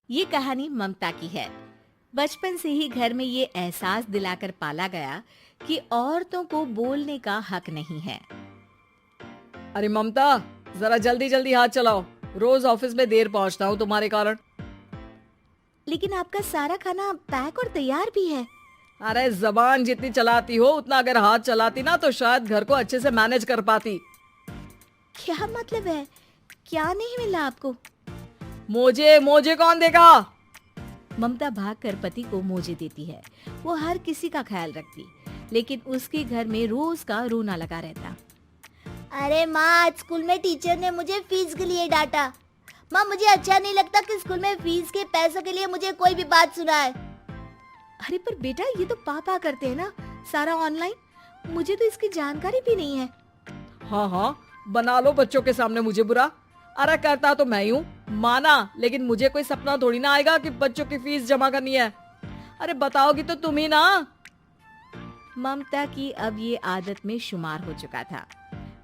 ये कहानी ममता की है। बचपन से ही घर में ये एहसास दिलाकर पाला गया कि औरतों को बोलने का हक नहीं है। अरे ममता, जरा जल्दी जल्दी हाथ चलाओ। रोज ऑफिस में देर पहुंचता हूँ तुम्हारे कारण। लेकिन आपका सारा खाना पैक और तैयार भी है। अरे जबान जितनी चलाती हो उतना अगर हाथ चलाती ना तो शायद घर को अच्छे से मैनेज कर पाती। क्या मतलब है? क्या नहीं मिला आपको? मोजे मोजे कौन देगा? ममता भागकर पति को मोजे देती है। वो हर किसी का ख्याल रखती, लेकिन उसके घर में रोज का रोना लगा रहता। अरे माँ, आज स्कूल में टीचर ने मुझे फीस के लिए डांटा। माँ, मुझे अच्छा नहीं लगता कि स्कूल में फीस के पैसों के लिए मुझे कोई भी बात सुनाए। अरे पर बेटा, ये तो पापा करते हैं ना, सारा ऑनलाइन। मुझे तो इसकी जानकारी भी नहीं है। हाँ हाँ, बना लो बच्चों के सामने मुझे बुरा। अरे करता तो मैं ही हूँ, माना, लेकिन मुझे कोई सपना थोड़ी ना आएगा कि बच्चों की फीस जमा करनी है। अरे बताओगी तो तुम ही ना। ममता की अब ये आदत में शुमार हो चुका था।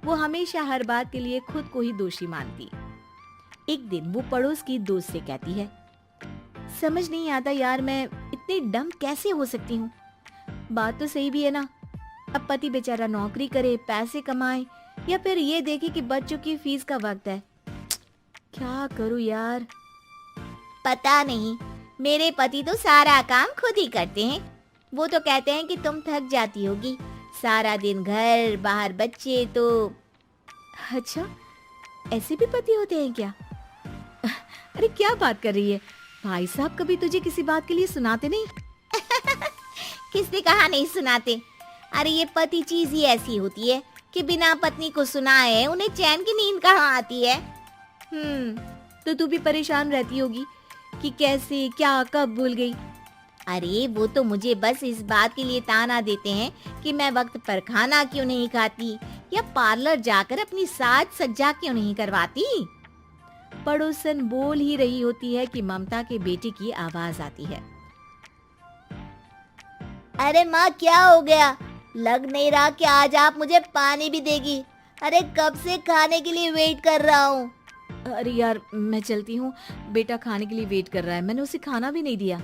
वो हमेशा हर बात के लिए खुद को ही दोषी मानती। एक दिन वो पड़ोस की दोस्त से कहती है, समझ नहीं आता यार, मैं इतनी डम कैसे हो सकती हूँ। बात तो सही भी है ना। अब पति बेचारा नौकरी करे, पैसे कमाए, या फिर ये देखे कि बच्चों की फीस का वक्त है। क्या करूँ यार। पता नहीं, मेरे पति तो सारा काम खुद ही करते हैं। वो तो कहते हैं कि तुम थक जाती होगी, सारा दिन घर बाहर बच्चे। तो अच्छा, ऐसे भी पति होते हैं क्या? अरे क्या बात कर रही है? भाई साहब कभी तुझे किसी बात के लिए सुनाते नहीं? किसने कहा नहीं सुनाते? अरे ये पति चीज ही ऐसी होती है कि बिना पत्नी को सुनाए उन्हें चैन की नींद कहाँ आती है। तो तू भी परेशान रहती होगी कि कैसे, क्या, कब भूल गई। अरे वो तो मुझे बस इस बात के लिए ताना देते हैं कि मैं वक्त पर खाना क्यों नहीं खाती या पार्लर जाकर अपनी साज सज्जा क्यों नहीं करवाती। पड़ोसन बोल ही रही होती है कि ममता के बेटे की आवाज आती है। अरे माँ, क्या हो गया? लग नहीं रहा कि आज आप मुझे पानी भी देगी। अरे कब से खाने के लिए वेट कर रहा हूँ। अरे यार, मैं चलती हूँ, बेटा खाने के लिए वेट कर रहा है। मैंने उसे खाना भी नहीं दिया।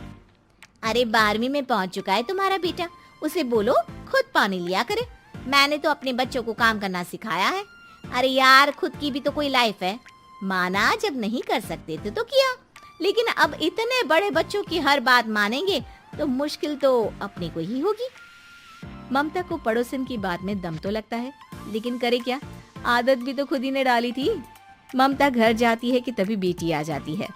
अरे 12वीं में पहुँच चुका है तुम्हारा बेटा, उसे बोलो खुद पानी लिया करे। मैंने तो अपने बच्चों को काम करना सिखाया है। अरे यार, खुद की भी तो कोई लाइफ है। माना जब नहीं कर सकते थे तो किया, लेकिन अब इतने बड़े बच्चों की हर बात मानेंगे तो मुश्किल तो अपने को ही होगी। ममता को पड़ोसन की बात में दम तो लगता है, लेकिन करे क्या, आदत भी तो खुद ही ने डाली थी। ममता घर जाती है कि तभी बेटी आ जाती है।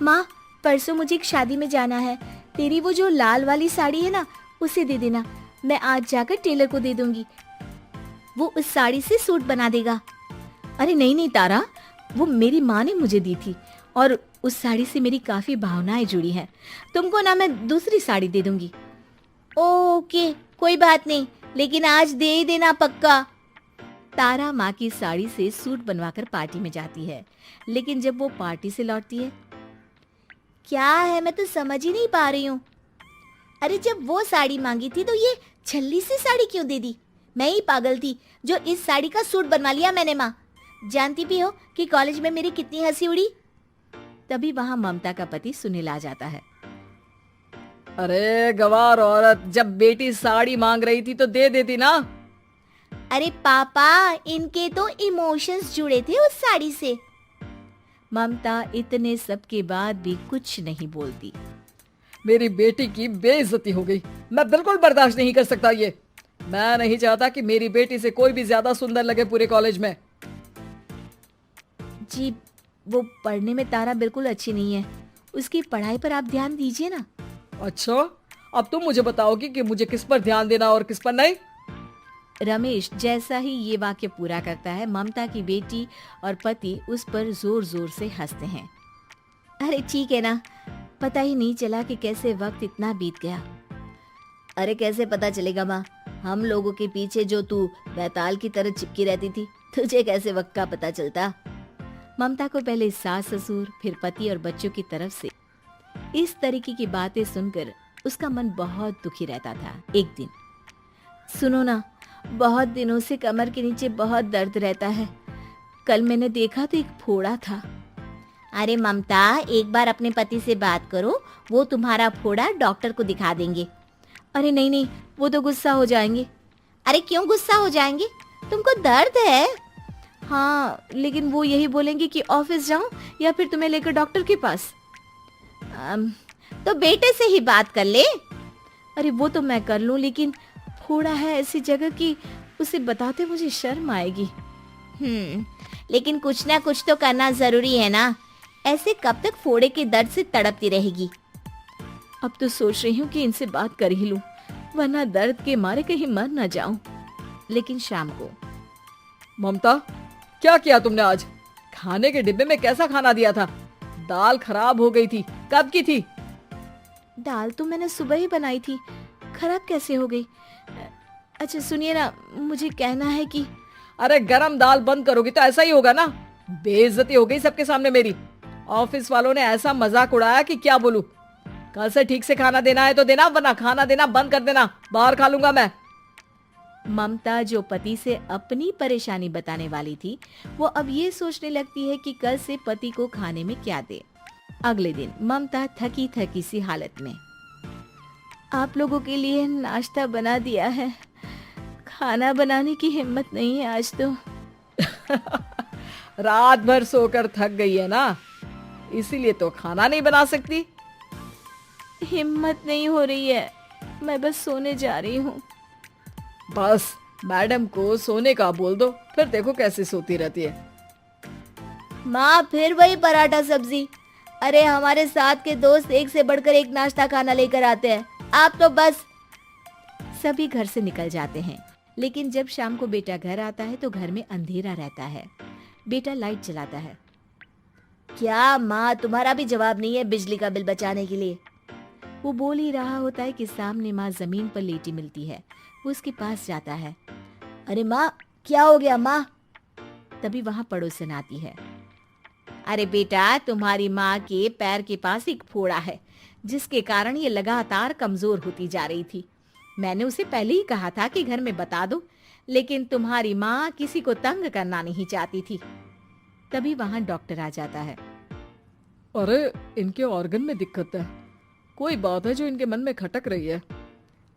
माँ, परसों मुझे एक शादी में जाना है। तेरी वो जो लाल वाली साड़ी है ना, उसे दे देना। मैं आज जाकर टेलर को दे दूंगी, वो उस साड़ी से सूट बना देगा। अरे नहीं नहीं तारा, वो मेरी माँ ने मुझे दी थी और उस साड़ी से मेरी काफी भावनाएं जुड़ी हैं। तुमको ना मैं दूसरी साड़ी दे दूंगी। ओके, कोई बात नहीं, लेकिन आज दे ही देना पक्का। तारा माँ की साड़ी से सूट बनवाकर पार्टी में जाती है, लेकिन जब वो पार्टी से लौटती है, क्या है, मैं तो समझ ही नहीं पा रही हूँ। अरे जब वो साड़ी मांगी थी तो ये छल्ली सी साड़ी क्यों दे दी? मैं ही पागल थी जो इस साड़ी का सूट बनवा लिया मैंने। माँ, जानती भी हो कि कॉलेज में मेरी कितनी हंसी उड़ी। तभी वहाँ ममता का पति सुनील आ जाता है। अरे गवार औरत, जब बेटी साड़ी मांग रही थी तो दे देती ना। अरे पापा, इनके तो इमोशंस जुड़े थे उस साड़ी से। ममता इतने सब के बाद भी कुछ नहीं बोलती। मेरी बेटी की बेइज्जती हो गई। मैं बिल्कुल बर्दाश्त नहीं कर सकता ये। मैं नहीं चाहता कि मेरी बेटी से कोई भी ज्यादा सुंदर लगे पूरे कॉलेज में। जी, वो पढ़ने में तारा बिल्कुल अच्छी नहीं है, उसकी पढ़ाई पर आप ध्यान दीजिए ना। अच्छा, अब तुम मुझे बताओगी कि मुझे किस पर ध्यान देना और किस पर नहीं। रमेश जैसा ही ये वाक्य पूरा करता है, ममता की बेटी और पति उस पर जोर जोर से हंसते हैं। अरे ठीक है ना, पता ही नहीं चला कि कैसे वक्त इतना बीत गया। अरे कैसे पता चलेगा माँ, हम लोगों के पीछे जो तू बैताल की तरह चिपकी रहती थी, तुझे कैसे वक्त का पता चलता। ममता को पहले सास ससुर, फिर पति और बच्चों की तरफ से इस तरीके की बातें सुनकर उसका मन बहुत दुखी रहता था। एक दिन, सुनो ना, बहुत दिनों से कमर के नीचे बहुत दर्द रहता है। कल मैंने देखा तो एक फोड़ा था। अरे ममता, एक बार अपने पति से बात करो, वो तुम्हारा फोड़ा डॉक्टर को दिखा देंगे। अरे नहीं नहीं, वो तो गुस्सा हो जाएंगे। अरे क्यों गुस्सा हो जाएंगे? तुमको दर्द है? हाँ, लेकिन वो यही बोलेंगे कि ऑफिस जाऊं या फिर तुम्हें लेकर डॉक्टर के पास। तो बेटे से ही बात कर ले। अरे वो तो मैं कर लूं, लेकिन फोड़ा है ऐसी जगह कि उसे बताते मुझे शर्म आएगी। लेकिन कुछ ना कुछ तो करना जरूरी है ना। ऐसे कब तक फोड़े के दर्द से तड़पती रहेगी? अब तो सोच रही हूँ कि इनसे बात कर ही लूं, वरना दर्द के मारे कहीं मर न जाऊं। लेकिन शाम को, ममता, क्या किया तुमने आज? खाने के डिब्बे में कैसा खाना दिया था? दाल खराब हो गई थी। कब की थी? दाल तो मैंने सुबह ही बनाई थी, खराब कैसे हो गई? अच्छा सुनिए ना, मुझे कहना है कि अरे गरम दाल बंद करोगी तो ऐसा ही होगा ना। बेइज्जती हो गई सबके सामने मेरी। ऑफिस वालों ने ऐसा मजाक उड़ाया कि क्या बोलूं। कल से ठीक से खाना देना है तो देना, वरना खाना देना बंद कर देना। बाहर खा लूंगा मैं। ममता, जो पति से अपनी परेशानी बताने वाली थी, वो अब ये सोचने लगती है कि कल से पति को खाने में क्या दे। अगले दिन ममता थकी थकी सी हालत में, आप लोगों के लिए नाश्ता बना दिया है, खाना बनाने की हिम्मत नहीं है आज तो। रात भर सोकर थक गई है ना, इसीलिए तो खाना नहीं बना सकती। हिम्मत नहीं हो रही है, मैं बस सोने जा रही हूँ। बस मैडम को सोने का बोल दो, फिर देखो कैसे सोती रहती है। माँ, फिर वही पराठा सब्जी। अरे हमारे साथ के दोस्त एक से बढ़कर एक नाश्ता खाना लेकर आते हैं, आप तो बस। सभी घर से निकल जाते हैं, लेकिन जब शाम को बेटा घर आता है तो घर में अंधेरा रहता है। बेटा लाइट जलाता है। क्या माँ, तुम्हारा भी जवाब नहीं है बिजली का बिल बचाने के लिए? वो बोल ही रहा होता है कि सामने माँ जमीन पर लेटी मिलती है। वो उसके पास जाता है। अरे माँ, क्या हो गया माँ? तभी वहाँ पड़ोसन आती है। अरे बेटा, तुम्हारी माँ के पैर के पास एक फोड़ा है, जिसके कारण ये लगातार कमजोर होती जा रही थी। मैंने उसे पहले ही कहा था कि घर में बता दो, लेकिन तुम्हारी माँ किसी को तंग करना नहीं चाहती थी। तभी वहाँ डॉक्टर आ जाता है। अरे इनके ऑर्गन में दिक्कत है, कोई बात है जो इनके मन में खटक रही है।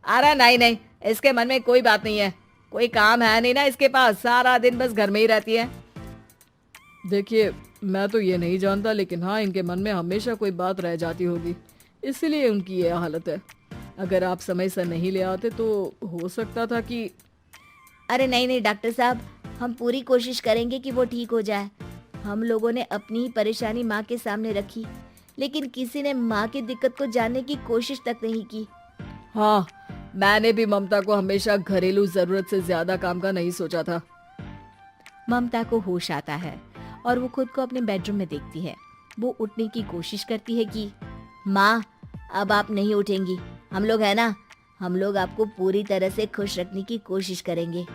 अरे नहीं नहीं, इसके मन में कोई बात नहीं है, कोई काम है नहीं ना इसके पास, सारा दिन बस घर में ही रहती है। देखिए, मैं तो ये नहीं जानता, लेकिन हाँ, इनके मन में हमेशा कोई बात रह जाती होगी, इसीलिए उनकी ये हालत है। अगर आप समय से नहीं ले आते तो हो सकता था कि। अरे नहीं नहीं डॉक्टर साहब, हम पूरी कोशिश करेंगे कि वो ठीक हो जाए। हम लोगों ने अपनी ही परेशानी माँ के सामने रखी, लेकिन किसी ने माँ की दिक्कत को जानने की कोशिश तक नहीं की। हाँ, मैंने भी ममता को हमेशा घरेलू जरूरत से ज्यादा काम का नहीं सोचा था। ममता को होश आता है और वो खुद को अपने बेडरूम में देखती है। वो उठने की कोशिश करती है कि माँ, अब आप नहीं उठेंगी, हम लोग है ना, हम लोग आपको पूरी तरह से खुश रखने की कोशिश करेंगे।